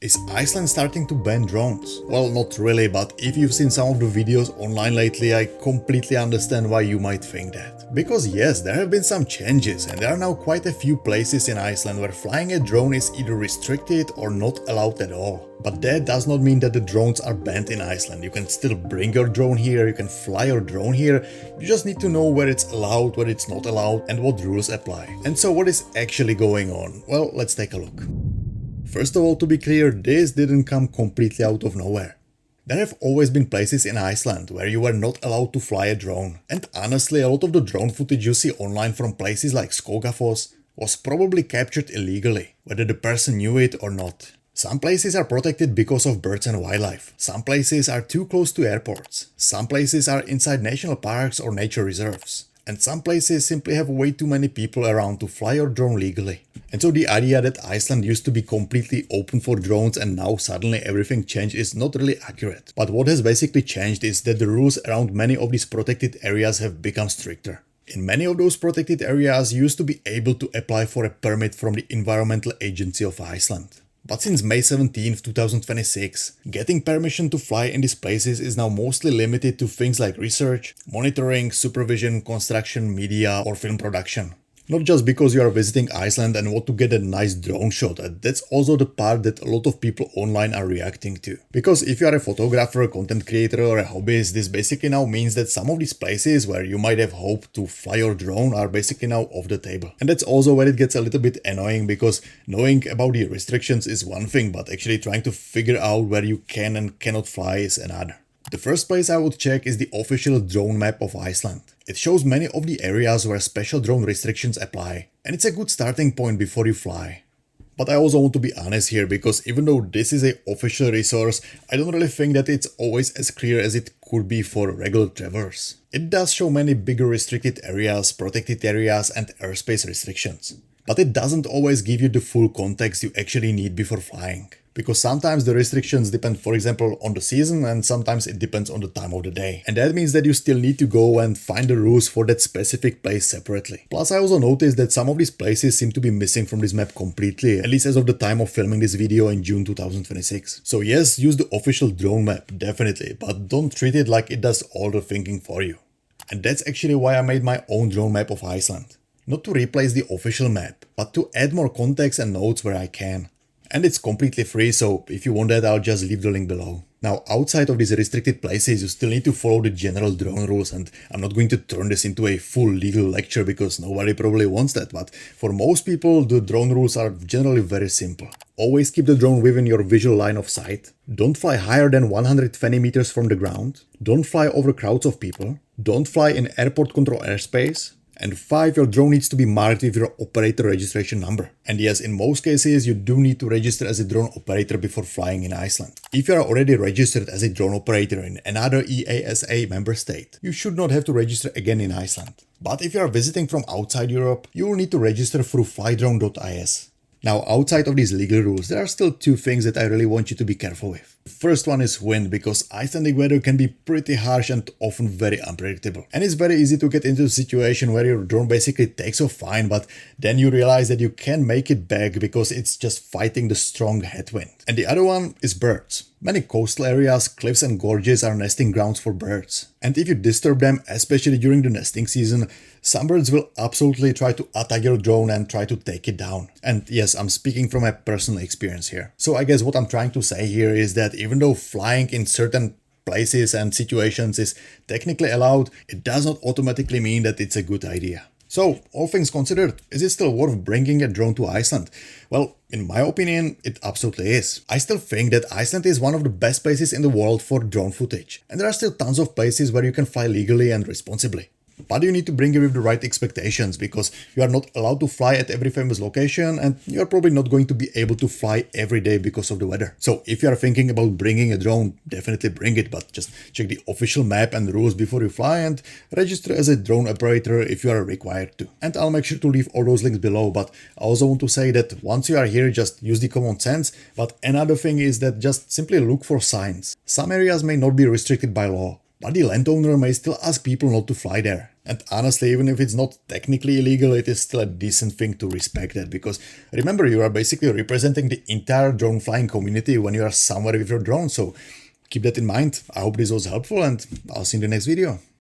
Is Iceland starting to ban drones? Well, not really, but if you've seen some of the videos online lately, I completely understand why you might think that. Because yes, there have been some changes and there are now quite a few places in Iceland where flying a drone is either restricted or not allowed at all. But that does not mean that the drones are banned in Iceland. You can still bring your drone here, you can fly your drone here, you just need to know where it's allowed, where it's not allowed and what rules apply. And so what is actually going on? Well, let's take a look. First of all, to be clear, this didn't come completely out of nowhere. There have always been places in Iceland where you were not allowed to fly a drone, and honestly a lot of the drone footage you see online from places like Skogafoss was probably captured illegally, whether the person knew it or not. Some places are protected because of birds and wildlife, some places are too close to airports, some places are inside national parks or nature reserves. And some places simply have way too many people around to fly your drone legally. And so the idea that Iceland used to be completely open for drones and now suddenly everything changed is not really accurate. But what has basically changed is that the rules around many of these protected areas have become stricter. In many of those protected areas you used to be able to apply for a permit from the Environmental Agency of Iceland. But since May 17, 2026, getting permission to fly in these places is now mostly limited to things like research, monitoring, supervision, construction, media or film production. Not just because you are visiting Iceland and want to get a nice drone shot, that's also the part that a lot of people online are reacting to. Because if you are a photographer, content creator or a hobbyist, this basically now means that some of these places where you might have hoped to fly your drone are basically now off the table. And that's also where it gets a little bit annoying, because knowing about the restrictions is one thing, but actually trying to figure out where you can and cannot fly is another. The first place I would check is the official drone map of Iceland. It shows many of the areas where special drone restrictions apply, and it's a good starting point before you fly. But I also want to be honest here, because even though this is an official resource, I don't really think that it's always as clear as it could be for regular travelers. It does show many bigger restricted areas, protected areas and airspace restrictions. But it doesn't always give you the full context you actually need before flying. Because sometimes the restrictions depend, for example, on the season, and sometimes it depends on the time of the day. And that means that you still need to go and find the rules for that specific place separately. Plus, I also noticed that some of these places seem to be missing from this map completely, at least as of the time of filming this video in June 2026. So yes, use the official drone map, definitely, but don't treat it like it does all the thinking for you. And that's actually why I made my own drone map of Iceland. Not to replace the official map, but to add more context and notes where I can. And it's completely free, so if you want that, I'll just leave the link below. Now, outside of these restricted places, you still need to follow the general drone rules, and I'm not going to turn this into a full legal lecture because nobody probably wants that, but for most people, the drone rules are generally very simple. Always keep the drone within your visual line of sight. Don't fly higher than 120 meters from the ground. Don't fly over crowds of people. Don't fly in airport control airspace. And 5, your drone needs to be marked with your operator registration number. And yes, in most cases, you do need to register as a drone operator before flying in Iceland. If you are already registered as a drone operator in another EASA member state, you should not have to register again in Iceland. But if you are visiting from outside Europe, you will need to register through flydrone.is. Now, outside of these legal rules, there are still 2 things that I really want you to be careful with. The first one is wind, because Icelandic weather can be pretty harsh and often very unpredictable. And it's very easy to get into a situation where your drone basically takes off fine, but then you realize that you can't make it back because it's just fighting the strong headwind. And the other one is birds. Many coastal areas, cliffs and gorges are nesting grounds for birds. And if you disturb them, especially during the nesting season, some birds will absolutely try to attack your drone and try to take it down. And yes, I'm speaking from a personal experience here. So I guess what I'm trying to say here is that even though flying in certain places and situations is technically allowed, it does not automatically mean that it's a good idea. So, all things considered, is it still worth bringing a drone to Iceland? Well, in my opinion, it absolutely is. I still think that Iceland is one of the best places in the world for drone footage. And there are still tons of places where you can fly legally and responsibly. But you need to bring it with the right expectations, because you are not allowed to fly at every famous location and you are probably not going to be able to fly every day because of the weather. So if you are thinking about bringing a drone, definitely bring it, but just check the official map and rules before you fly and register as a drone operator if you are required to. And I'll make sure to leave all those links below, but I also want to say that once you are here, just use the common sense. But another thing is that just simply look for signs. Some areas may not be restricted by law. but the landowner may still ask people not to fly there. And honestly, even if it's not technically illegal, it is still a decent thing to respect that, because remember, you are basically representing the entire drone flying community when you are somewhere with your drone, so keep that in mind. I hope this was helpful, and I'll see you in the next video.